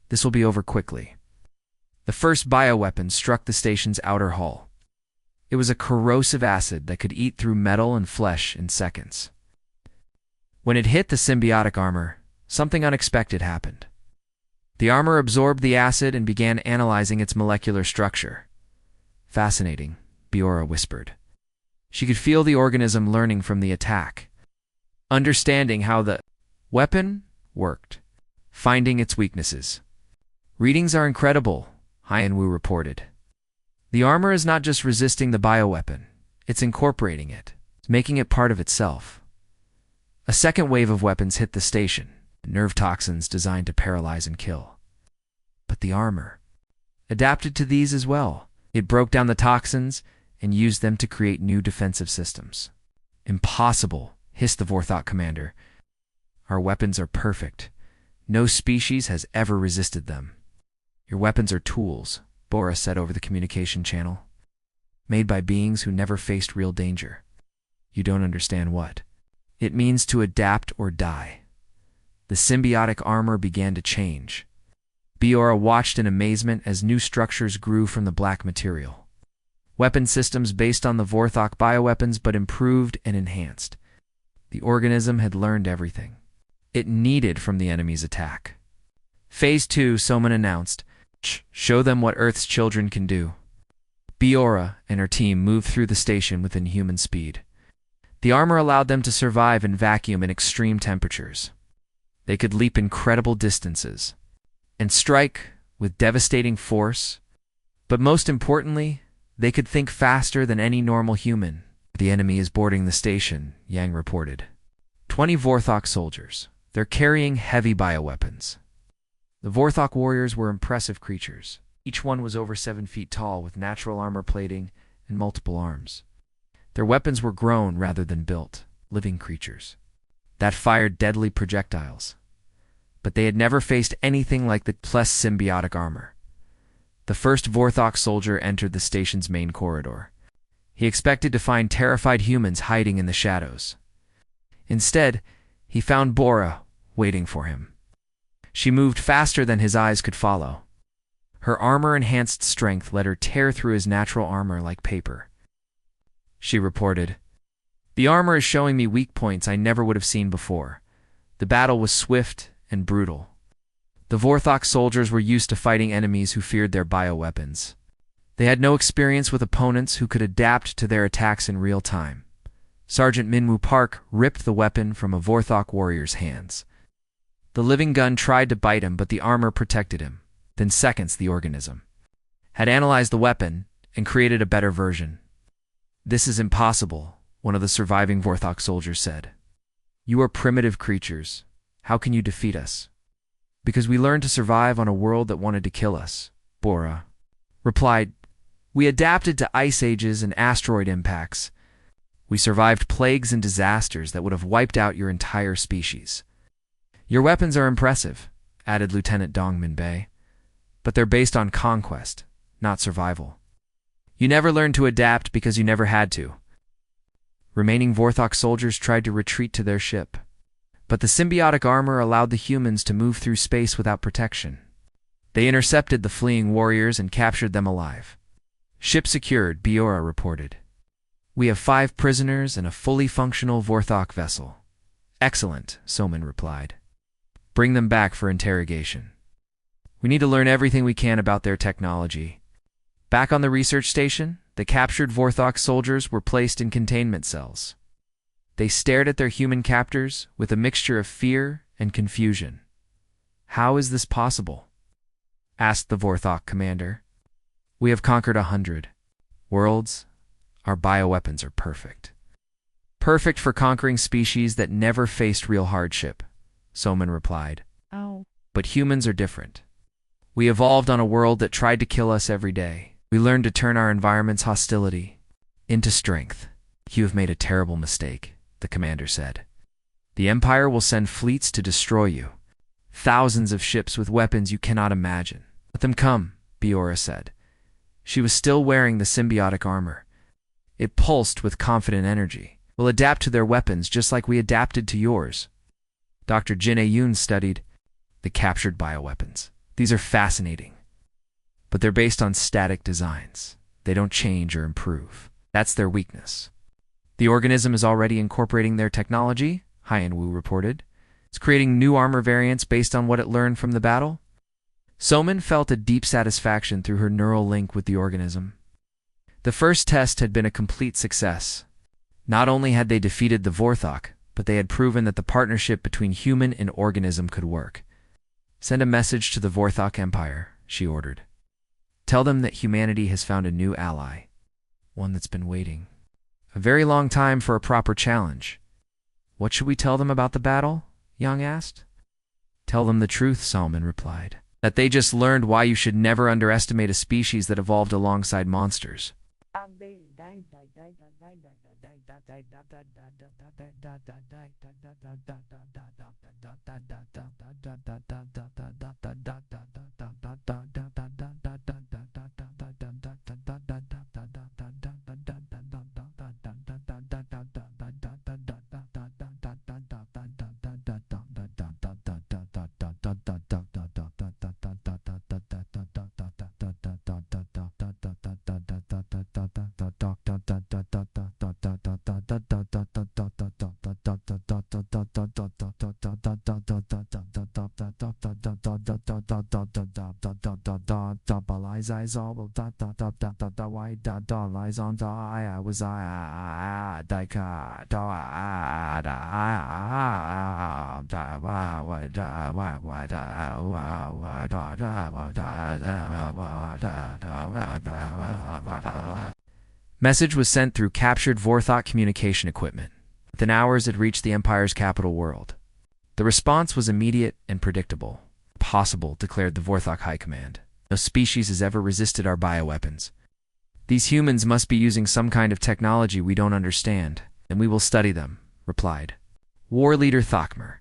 This will be over quickly. The first bioweapon struck the station's outer hull. It was a corrosive acid that could eat through metal and flesh in seconds. When it hit the symbiotic armor, something unexpected happened. The armor absorbed the acid and began analyzing its molecular structure. Fascinating, Biora whispered. She could feel the organism learning from the attack, understanding how the weapon worked, finding its weaknesses. Readings are incredible, Hyanwu reported. The armor is not just resisting the bioweapon, it's incorporating it, making it part of itself. A second wave of weapons hit the station, nerve toxins designed to paralyze and kill. But the armor adapted to these as well. It broke down the toxins and used them to create new defensive systems. Impossible, hissed the Vorthok commander. Our weapons are perfect. No species has ever resisted them. Your weapons are tools, Bora said over the communication channel. Made by beings who never faced real danger. You don't understand what. It means to adapt or die. The symbiotic armor began to change. Biora watched in amazement as new structures grew from the black material. Weapon systems based on the Vorthok bioweapons but improved and enhanced. The organism had learned everything it needed from the enemy's attack. Phase 2, Soman announced. Show them what Earth's children can do. Biora and her team moved through the station with inhuman speed. The armor allowed them to survive in vacuum in extreme temperatures. They could leap incredible distances and strike with devastating force. But most importantly, they could think faster than any normal human. The enemy is boarding the station, Yang reported. 20 Vorthok soldiers. They're carrying heavy bioweapons. The Vorthok warriors were impressive creatures. Each one was over 7 feet tall with natural armor plating and multiple arms. Their weapons were grown rather than built, living creatures that fired deadly projectiles. But they had never faced anything like the plus symbiotic armor. The first Vorthok soldier entered the station's main corridor. He expected to find terrified humans hiding in the shadows. Instead, he found Bora waiting for him. She moved faster than his eyes could follow. Her armor-enhanced strength let her tear through his natural armor like paper. She reported, "The armor is showing me weak points I never would have seen before." The battle was swift and brutal. The Vorthok soldiers were used to fighting enemies who feared their bioweapons. They had no experience with opponents who could adapt to their attacks in real time. Sergeant Minwoo Park ripped the weapon from a Vorthok warrior's hands. The living gun tried to bite him, but the armor protected him. Within seconds, the organism had analyzed the weapon and created a better version. "This is impossible," one of the surviving Vorthok soldiers said. "You are primitive creatures. How can you defeat us?" Because we learned to survive on a world that wanted to kill us, Bora replied. We adapted to ice ages and asteroid impacts. We survived plagues and disasters that would have wiped out your entire species. Your weapons are impressive, added Lieutenant Dongmin Bei, but they're based on conquest, not survival. You never learned to adapt because you never had to. Remaining Vorthok soldiers tried to retreat to their ship, but the symbiotic armor allowed the humans to move through space without protection. They intercepted the fleeing warriors and captured them alive. Ship secured, Biora reported. We have 5 prisoners and a fully functional Vorthok vessel. Excellent, Soman replied. Bring them back for interrogation. We need to learn everything we can about their technology. Back on the research station, the captured Vorthok soldiers were placed in containment cells. They stared at their human captors with a mixture of fear and confusion. How is this possible? Asked the Vorthok commander. We have conquered 100 worlds. Our bioweapons are perfect. Perfect for conquering species that never faced real hardship, Soman replied. Oh. But humans are different. We evolved on a world that tried to kill us every day. We learned to turn our environment's hostility into strength. You have made a terrible mistake, the commander said. The Empire will send fleets to destroy you. Thousands of ships with weapons you cannot imagine. Let them come, Biora said. She was still wearing the symbiotic armor. It pulsed with confident energy. We'll adapt to their weapons just like we adapted to yours. Dr. Jin Ayun studied the captured bioweapons. These are fascinating, but they're based on static designs. They don't change or improve. That's their weakness. The organism is already incorporating their technology, Haiyan Wu reported. It's creating new armor variants based on what it learned from the battle. Soman felt a deep satisfaction through her neural link with the organism. The first test had been a complete success. Not only had they defeated the Vorthok, but they had proven that the partnership between human and organism could work. Send a message to the Vorthok Empire, she ordered. Tell them that humanity has found a new ally, one that's been waiting a very long time for a proper challenge. What should we tell them about the battle? Yang asked. Tell them the truth, Salman replied. That they just learned why you should never underestimate a species that evolved alongside monsters. Message was sent through captured Vorthok communication equipment. Within hours, it reached the Empire's capital world. The response was immediate and predictable. Impossible, declared the Vorthok High Command. No species has ever resisted our bioweapons. These humans must be using some kind of technology we don't understand, and we will study them, replied War Leader Thokmer,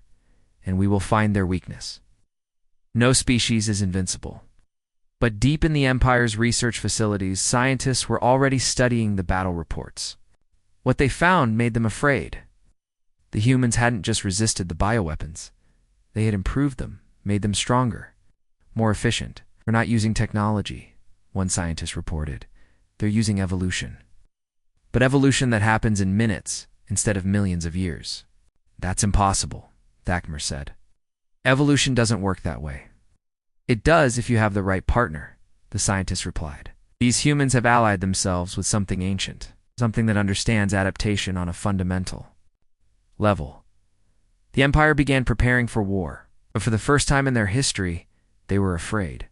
and we will find their weakness. No species is invincible. But deep in the Empire's research facilities, scientists were already studying the battle reports. What they found made them afraid. The humans hadn't just resisted the bioweapons. They had improved them, made them stronger, more efficient. We're not using technology, one scientist reported. They're using evolution. But evolution that happens in minutes instead of millions of years. That's impossible, Thakmer said. Evolution doesn't work that way. It does if you have the right partner, the scientist replied. These humans have allied themselves with something ancient, something that understands adaptation on a fundamental level. The Empire began preparing for war, but for the first time in their history, they were afraid.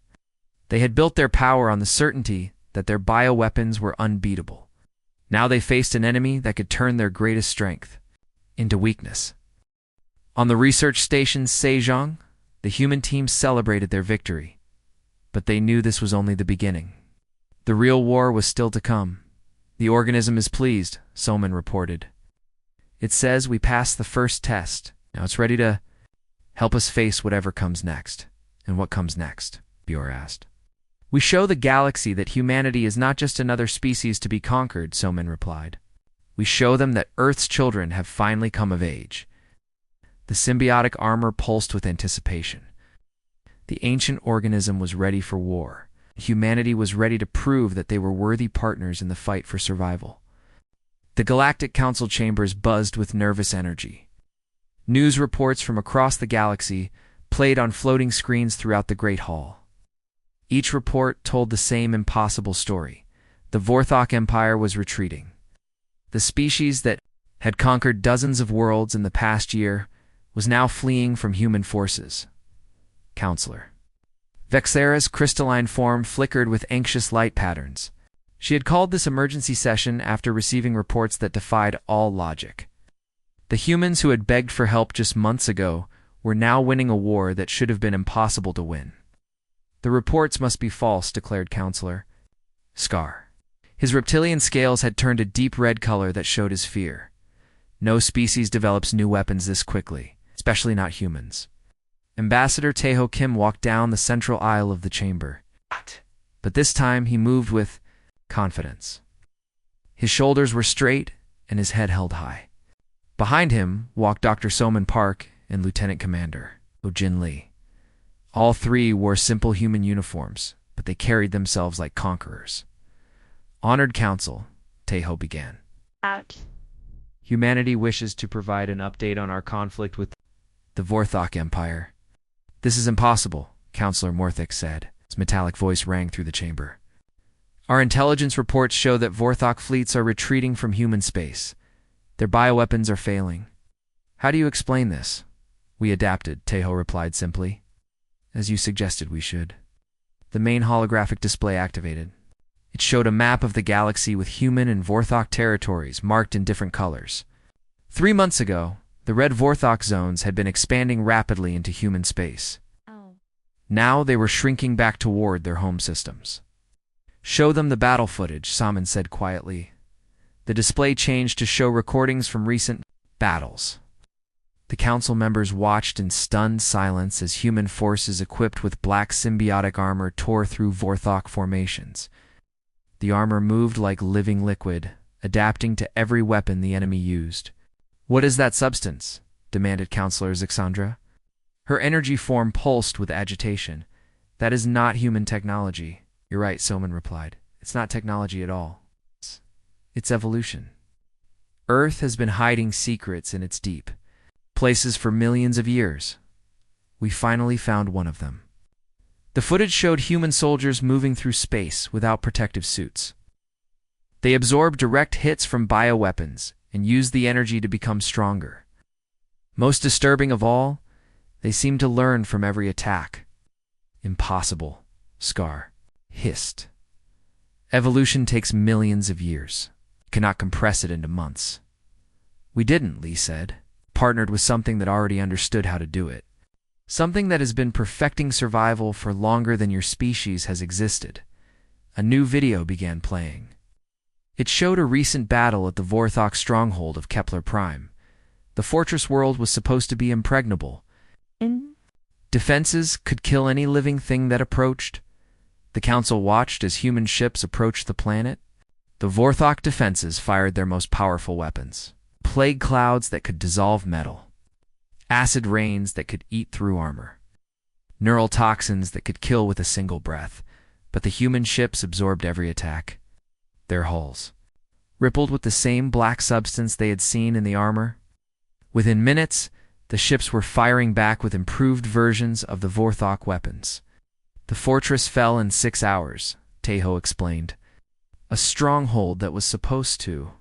They had built their power on the certainty that their bioweapons were unbeatable. Now they faced an enemy that could turn their greatest strength into weakness. On the research station Sejong, The human team celebrated their victory, but they knew this was only the beginning. The real war was still to come. The organism is pleased, Soman reported. It says we passed the first test. Now it's ready to help us face whatever comes next. And what comes next? Bjor asked. We show the galaxy that humanity is not just another species to be conquered, Soman replied. We show them that Earth's children have finally come of age. The symbiotic armor pulsed with anticipation. The ancient organism was ready for war. Humanity was ready to prove that they were worthy partners in the fight for survival. The Galactic Council chambers buzzed with nervous energy. News reports from across the galaxy played on floating screens throughout the Great Hall. Each report told the same impossible story. The Vorthok Empire was retreating. The species that had conquered dozens of worlds in the past year was now fleeing from human forces. Counselor. Vexera's crystalline form flickered with anxious light patterns. She had called this emergency session after receiving reports that defied all logic. The humans who had begged for help just months ago were now winning a war that should have been impossible to win. The reports must be false, declared Counselor. Scar. His reptilian scales had turned a deep red color that showed his fear. No species develops new weapons this quickly, especially not humans. Ambassador Taeho Kim walked down the central aisle of the chamber. But this time he moved with confidence. His shoulders were straight and his head held high. Behind him walked Dr. Soman Park and Lieutenant Commander Jin Lee. All three wore simple human uniforms, but they carried themselves like conquerors. Honored Council, Taeho began. Ouch. Humanity wishes to provide an update on our conflict with the Vorthok Empire. This is impossible, Counselor Morthic said. His metallic voice rang through the chamber. Our intelligence reports show that Vorthok fleets are retreating from human space. Their bioweapons are failing. How do you explain this? We adapted, Taeho replied simply. As you suggested we should. The main holographic display activated. It showed a map of the galaxy with human and Vorthok territories marked in different colors. 3 months ago, the red Vorthok zones had been expanding rapidly into human space. Now they were shrinking back toward their home systems. Show them the battle footage, Soman said quietly. The display changed to show recordings from recent battles. The council members watched in stunned silence as human forces equipped with black symbiotic armor tore through Vorthok formations. The armor moved like living liquid, adapting to every weapon the enemy used. What is that substance? Demanded Counselor Zixandra. Her energy form pulsed with agitation. That is not human technology. You're right, Soman replied. It's not technology at all. It's evolution. Earth has been hiding secrets in its deep places for millions of years. We finally found one of them. The footage showed human soldiers moving through space without protective suits. They absorbed direct hits from bioweapons and used the energy to become stronger. Most disturbing of all, they seemed to learn from every attack. Impossible, Scar hissed. Evolution takes millions of years. You cannot compress it into months. We didn't, Lee said. Partnered with something that already understood how to do it. Something that has been perfecting survival for longer than your species has existed. A new video began playing. It showed a recent battle at the Vorthok stronghold of Kepler Prime. The fortress world was supposed to be impregnable. Defenses could kill any living thing that approached. The council watched as human ships approached the planet. The Vorthok defenses fired their most powerful weapons. Plague clouds that could dissolve metal. Acid rains that could eat through armor. Neural toxins that could kill with a single breath. But the human ships absorbed every attack. Their hulls rippled with the same black substance they had seen in the armor. Within minutes, the ships were firing back with improved versions of the Vorthok weapons. The fortress fell in 6 hours, Taeho explained. A stronghold that was supposed to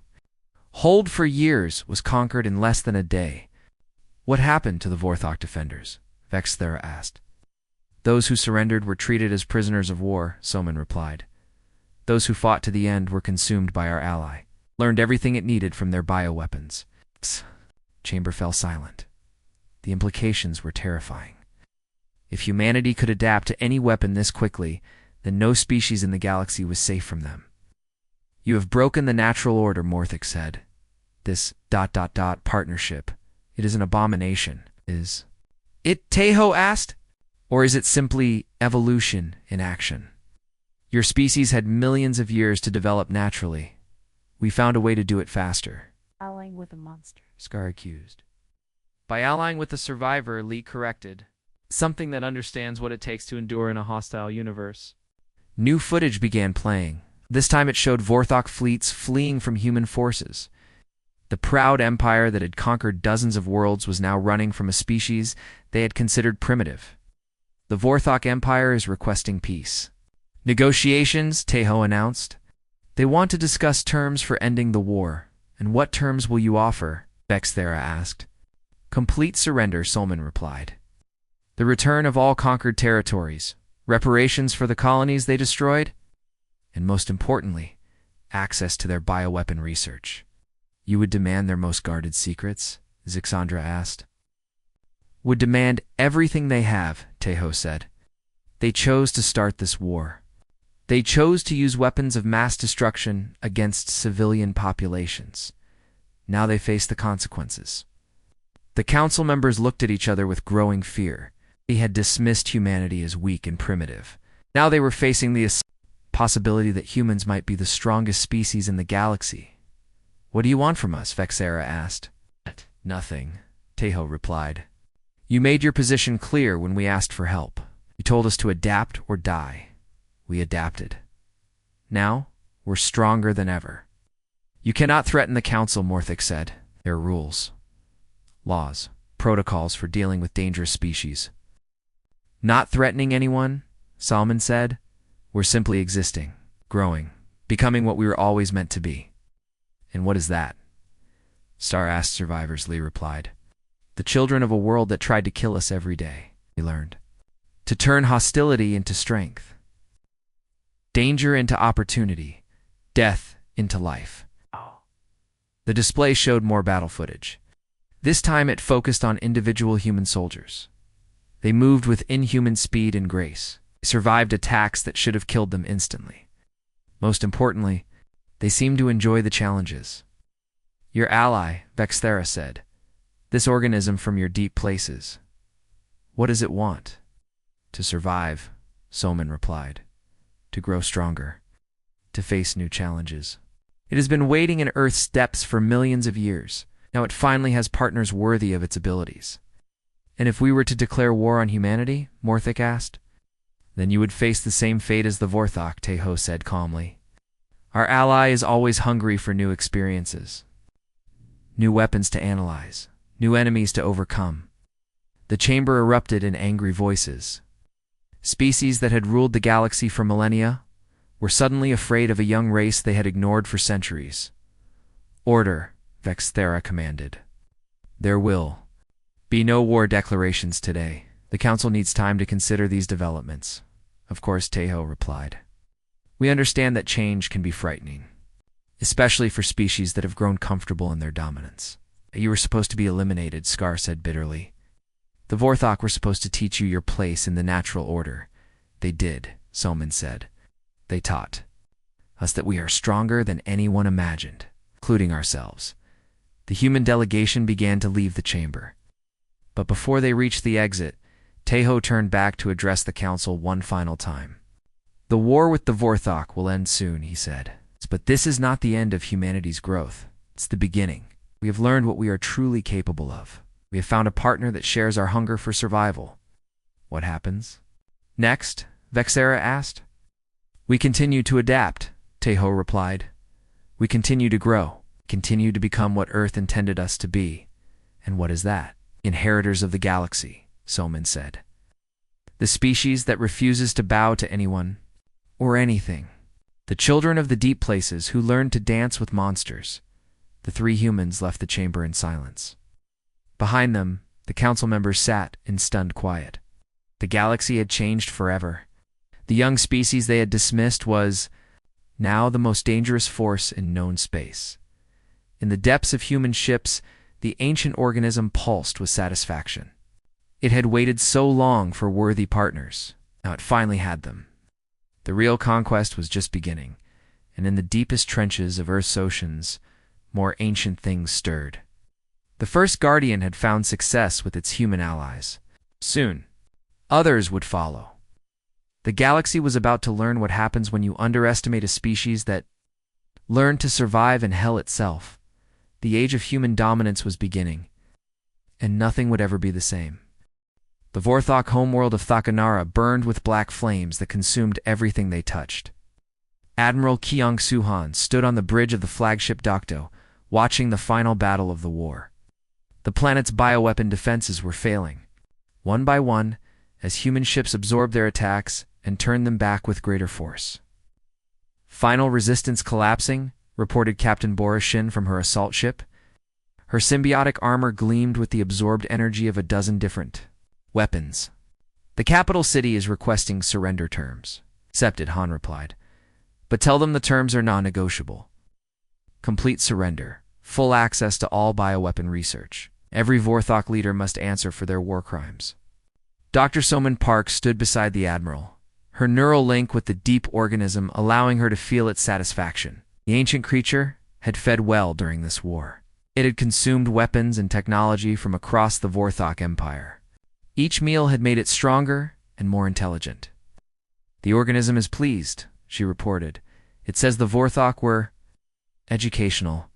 hold for years was conquered in less than a day. What happened to the Vorthok defenders? Vexthera asked. Those who surrendered were treated as prisoners of war, Soman replied. Those who fought to the end were consumed by our ally, learned everything it needed from their bioweapons. Chamber fell silent. The implications were terrifying. If humanity could adapt to any weapon this quickly, then no species in the galaxy was safe from them. You have broken the natural order, Morthic said. This ... partnership. It is an abomination. Is it, Teho asked? Or is it simply evolution in action? Your species had millions of years to develop naturally. We found a way to do it faster. Allying with a monster, Scar accused. By allying with the survivor, Lee corrected. Something that understands what it takes to endure in a hostile universe. New footage began playing. This time it showed Vorthok fleets fleeing from human forces. The proud empire that had conquered dozens of worlds was now running from a species they had considered primitive. The Vorthok Empire is requesting peace. Negotiations, Teho announced. They want to discuss terms for ending the war. And what terms will you offer? Vexthera asked. Complete surrender, Solman replied. The return of all conquered territories, reparations for the colonies they destroyed, and most importantly, access to their bioweapon research. You would demand their most guarded secrets? Zixandra asked. Would demand everything they have, Teho said. They chose to start this war. They chose to use weapons of mass destruction against civilian populations. Now they face the consequences. The council members looked at each other with growing fear. They had dismissed humanity as weak and primitive. Now they were facing the possibility that humans might be the strongest species in the galaxy. What do you want from us? Vexthera asked. Nothing, Teho replied. You made your position clear when we asked for help. You told us to adapt or die. We adapted. Now, we're stronger than ever. You cannot threaten the council, Morthic said. There are rules, laws, protocols for dealing with dangerous species. Not threatening anyone, Salman said. We're simply existing, growing, becoming what we were always meant to be. And what is that? Star asked survivors, Lee replied. The children of a world that tried to kill us every day, we learned. To turn hostility into strength. Danger into opportunity. Death into life. The display showed more battle footage. This time it focused on individual human soldiers. They moved with inhuman speed and grace. They survived attacks that should have killed them instantly. Most importantly, they seemed to enjoy the challenges. Your ally, Vexthera said. This organism from your deep places. What does it want? To survive, Soman replied. To grow stronger. To face new challenges. It has been waiting in Earth's depths for millions of years. Now it finally has partners worthy of its abilities. And if we were to declare war on humanity, Morthic asked, then you would face the same fate as the Vorthok, Teho said calmly. Our ally is always hungry for new experiences. New weapons to analyze. New enemies to overcome. The chamber erupted in angry voices. Species that had ruled the galaxy for millennia were suddenly afraid of a young race they had ignored for centuries. Order, Vexthera commanded. There will be no war declarations today. The council needs time to consider these developments. Of course, Teho replied. We understand that change can be frightening, especially for species that have grown comfortable in their dominance. You were supposed to be eliminated, Scar said bitterly. The Vorthok were supposed to teach you your place in the natural order. They did, Soman said. They taught us that we are stronger than anyone imagined, including ourselves. The human delegation began to leave the chamber. But before they reached the exit, Teho turned back to address the council one final time. The war with the Vorthok will end soon, he said. But this is not the end of humanity's growth. It's the beginning. We have learned what we are truly capable of. We have found a partner that shares our hunger for survival. What happens next? Vexthera asked. We continue to adapt, Teho replied. We continue to grow, continue to become what Earth intended us to be. And what is that? Inheritors of the galaxy, Soman said. The species that refuses to bow to anyone or anything. The children of the deep places who learned to dance with monsters. The three humans left the chamber in silence. Behind them, the council members sat in stunned quiet. The galaxy had changed forever. The young species they had dismissed was now the most dangerous force in known space. In the depths of human ships, the ancient organism pulsed with satisfaction. It had waited so long for worthy partners. Now it finally had them. The real conquest was just beginning, and in the deepest trenches of Earth's oceans, more ancient things stirred. The first Guardian had found success with its human allies. Soon, others would follow. The galaxy was about to learn what happens when you underestimate a species that learned to survive in hell itself. The age of human dominance was beginning, and nothing would ever be the same. The Vorthok homeworld of Thakanara burned with black flames that consumed everything they touched. Admiral Kyung Suhan stood on the bridge of the flagship Dokdo, watching the final battle of the war. The planet's bioweapon defenses were failing, one by one, as human ships absorbed their attacks and turned them back with greater force. Final resistance collapsing, reported Captain Borishin from her assault ship. Her symbiotic armor gleamed with the absorbed energy of a dozen different weapons. The capital city is requesting surrender terms, accepted, Han replied. But tell them the terms are non-negotiable. Complete surrender, full access to all bioweapon research. Every Vorthok leader must answer for their war crimes. Dr. Soman Park stood beside the Admiral, her neural link with the deep organism allowing her to feel its satisfaction. The ancient creature had fed well during this war. It had consumed weapons and technology from across the Vorthok Empire. Each meal had made it stronger and more intelligent. The organism is pleased, she reported. It says the Vorthok were educational.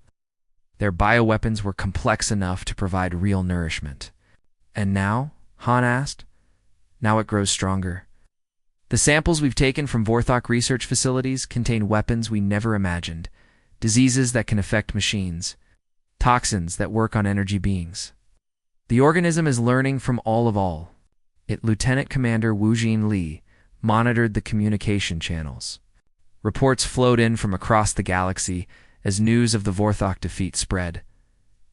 Their bioweapons were complex enough to provide real nourishment. And now? Han asked. Now it grows stronger. The samples we've taken from Vorthok research facilities contain weapons we never imagined, diseases that can affect machines, toxins that work on energy beings. The organism is learning from all of all. Lieutenant Commander Woojin Lee monitored the communication channels. Reports flowed in from across the galaxy as news of the Vorthok defeat spread.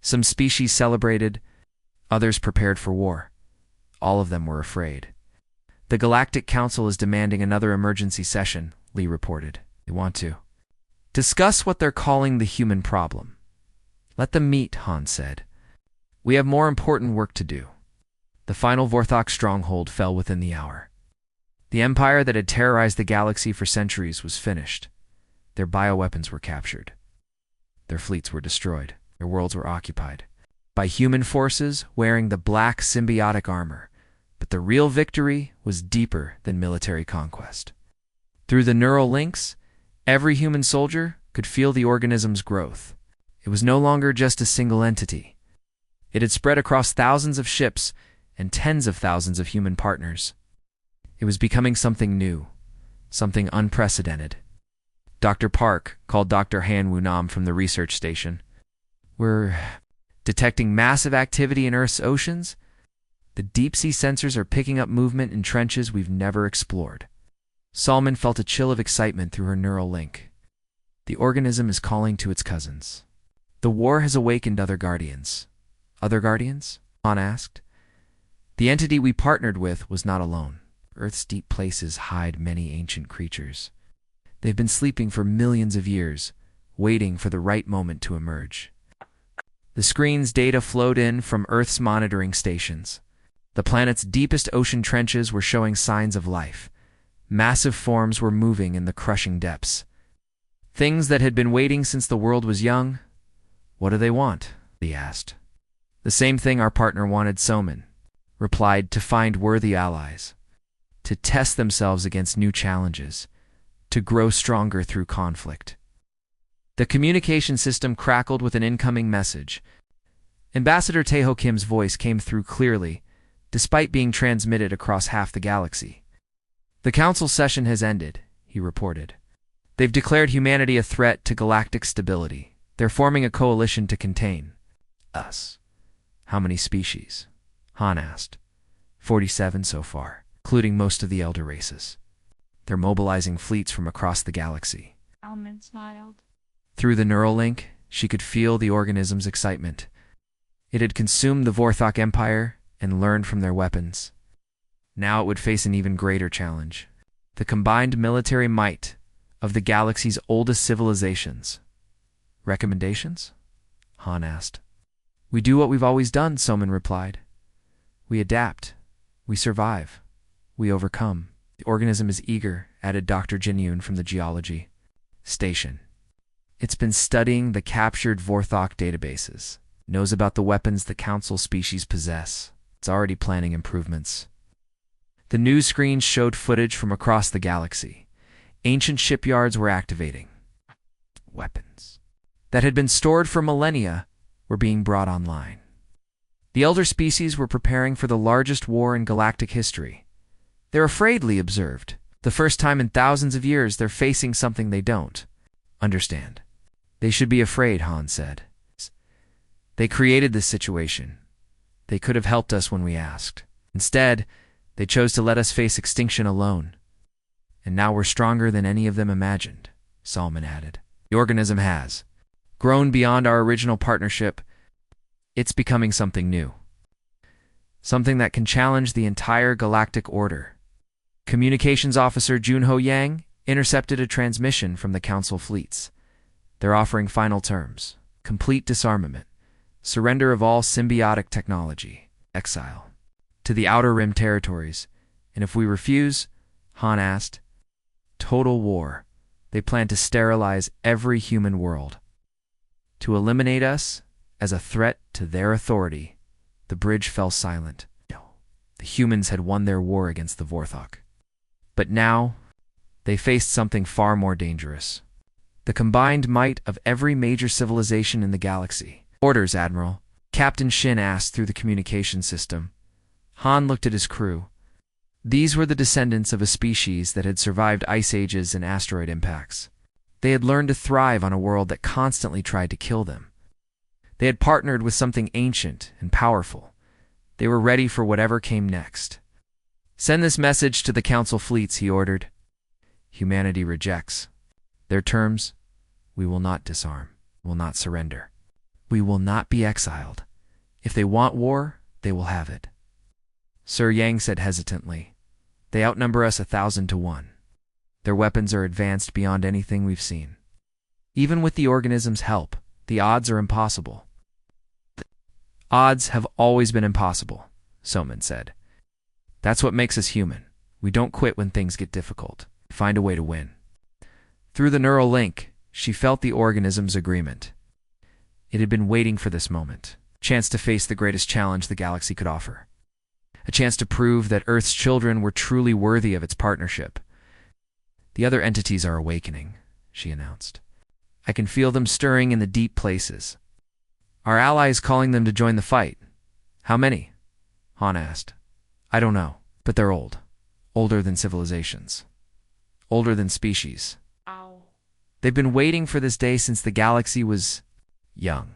Some species celebrated, others prepared for war. All of them were afraid. The Galactic Council is demanding another emergency session, Lee reported. They want to discuss what they're calling the human problem. Let them meet, Han said. We have more important work to do. The final Vorthok stronghold fell within the hour. The empire that had terrorized the galaxy for centuries was finished. Their bioweapons were captured. Their fleets were destroyed. Their worlds were occupied by human forces wearing the black symbiotic armor. But the real victory was deeper than military conquest. Through the neural links, every human soldier could feel the organism's growth. It was no longer just a single entity. It had spread across thousands of ships and tens of thousands of human partners. It was becoming something new, something unprecedented. Dr. Park called Dr. Han Wunam from the research station. We're detecting massive activity in Earth's oceans. The deep-sea sensors are picking up movement in trenches we've never explored. Salman felt a chill of excitement through her neural link. The organism is calling to its cousins. The war has awakened other guardians. Other guardians? Han asked. The entity we partnered with was not alone. Earth's deep places hide many ancient creatures. They've been sleeping for millions of years, waiting for the right moment to emerge. The screen's data flowed in from Earth's monitoring stations. The planet's deepest ocean trenches were showing signs of life. Massive forms were moving in the crushing depths. Things that had been waiting since the world was young. What do they want? He asked. The same thing our partner wanted, Soman replied, to find worthy allies, to test themselves against new challenges, to grow stronger through conflict. The communication system crackled with an incoming message. Ambassador Taeho Kim's voice came through clearly, despite being transmitted across half the galaxy. The council session has ended, he reported. They've declared humanity a threat to galactic stability. They're forming a coalition to contain us. How many species? Han asked. 47 so far, including most of the elder races. They're mobilizing fleets from across the galaxy. Salman smiled. Through the neural link, she could feel the organism's excitement. It had consumed the Vorthok Empire and learned from their weapons. Now it would face an even greater challenge. The combined military might of the galaxy's oldest civilizations. Recommendations? Han asked. We do what we've always done, Soman replied. We adapt, We survive. We overcome. The organism is eager, added Dr. Jinyun from the geology station. It's been studying the captured Vorthok databases, knows about the weapons the Council species possess. It's already planning improvements. The news screens showed footage from across the galaxy. Ancient shipyards were activating. Weapons that had been stored for millennia were being brought online. The elder species were preparing for the largest war in galactic history. They're afraid, Lee observed. The first time in thousands of years they're facing something they don't understand. They should be afraid, Han said. They created this situation. They could have helped us when we asked. Instead, they chose to let us face extinction alone. And now we're stronger than any of them imagined, Solomon added. The organism has grown beyond our original partnership. It's becoming something new. Something that can challenge the entire galactic order. Communications Officer Junho Yang intercepted a transmission from the Council fleets. They're offering final terms: complete disarmament, surrender of all symbiotic technology, exile to the Outer Rim territories. And if we refuse, Han asked, total war. They plan to sterilize every human world. To eliminate us as a threat to their authority. The bridge fell silent. The humans had won their war against the Vorthok. But now, they faced something far more dangerous. The combined might of every major civilization in the galaxy. Orders, Admiral. Captain Shin asked through the communication system. Han looked at his crew. These were the descendants of a species that had survived ice ages and asteroid impacts. They had learned to thrive on a world that constantly tried to kill them. They had partnered with something ancient and powerful. They were ready for whatever came next. Send this message to the Council fleets, he ordered. Humanity rejects. Their terms: we will not disarm, will not surrender. We will not be exiled. If they want war, they will have it. Sir Yang said hesitantly. They outnumber us 1,000 to 1. Their weapons are advanced beyond anything we've seen. Even with the organism's help, the odds are impossible. The odds have always been impossible, Soman said. That's what makes us human. We don't quit when things get difficult. We find a way to win. Through the neural link, she felt the organism's agreement. It had been waiting for this moment, a chance to face the greatest challenge the galaxy could offer. A chance to prove that Earth's children were truly worthy of its partnership. The other entities are awakening, she announced. I can feel them stirring in the deep places. Our ally is calling them to join the fight. How many? Han asked. I don't know, but they're old. Older than civilizations. Older than species. Ow. They've been waiting for this day since the galaxy was young.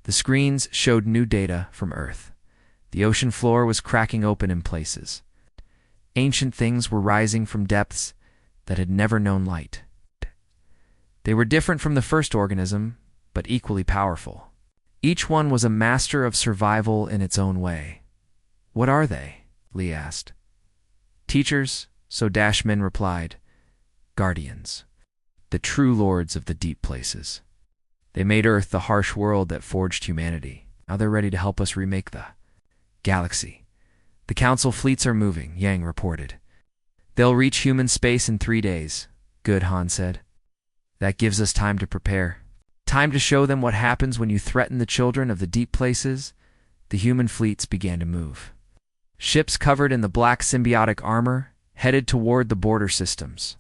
The screens showed new data from Earth. The ocean floor was cracking open in places. Ancient things were rising from depths that had never known light. They were different from the first organism, but equally powerful. Each one was a master of survival in its own way. What are they? Lee asked. Teachers, so Dashmin replied. Guardians. The true lords of the deep places. They made Earth the harsh world that forged humanity. Now they're ready to help us remake the galaxy. The Council fleets are moving, Yang reported. They'll reach human space in 3 days. Good, Han said. That gives us time to prepare. Time to show them what happens when you threaten the children of the deep places. The human fleets began to move. Ships covered in the black symbiotic armor headed toward the border systems.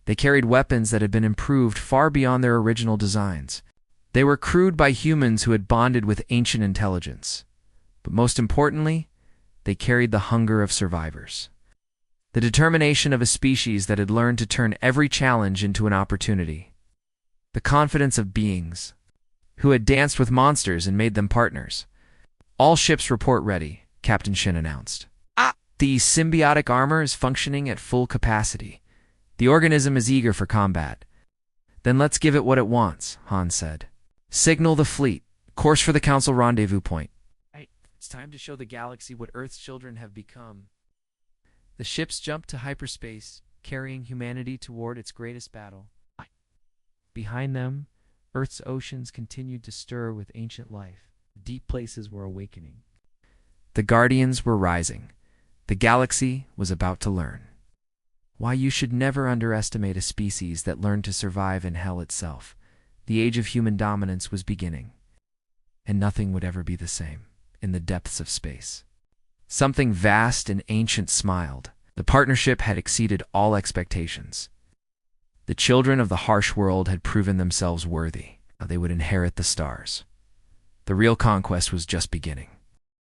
They carried weapons that had been improved far beyond their original designs. They were crewed by humans who had bonded with ancient intelligence. But most importantly, they carried the hunger of survivors. The determination of a species that had learned to turn every challenge into an opportunity. The confidence of beings who had danced with monsters and made them partners. All ships report ready, Captain Shin announced. The symbiotic armor is functioning at full capacity. The organism is eager for combat. Then let's give it what it wants, Han said. Signal the fleet. Course for the Council rendezvous point. It's time to show the galaxy what Earth's children have become. The ships jumped to hyperspace, carrying humanity toward its greatest battle. Behind them, Earth's oceans continued to stir with ancient life. Deep places were awakening. The Guardians were rising. The galaxy was about to learn why you should never underestimate a species that learned to survive in hell itself. The age of human dominance was beginning, and nothing would ever be the same in the depths of space. Something vast and ancient smiled. The partnership had exceeded all expectations. The children of the harsh world had proven themselves worthy. They would inherit the stars. The real conquest was just beginning.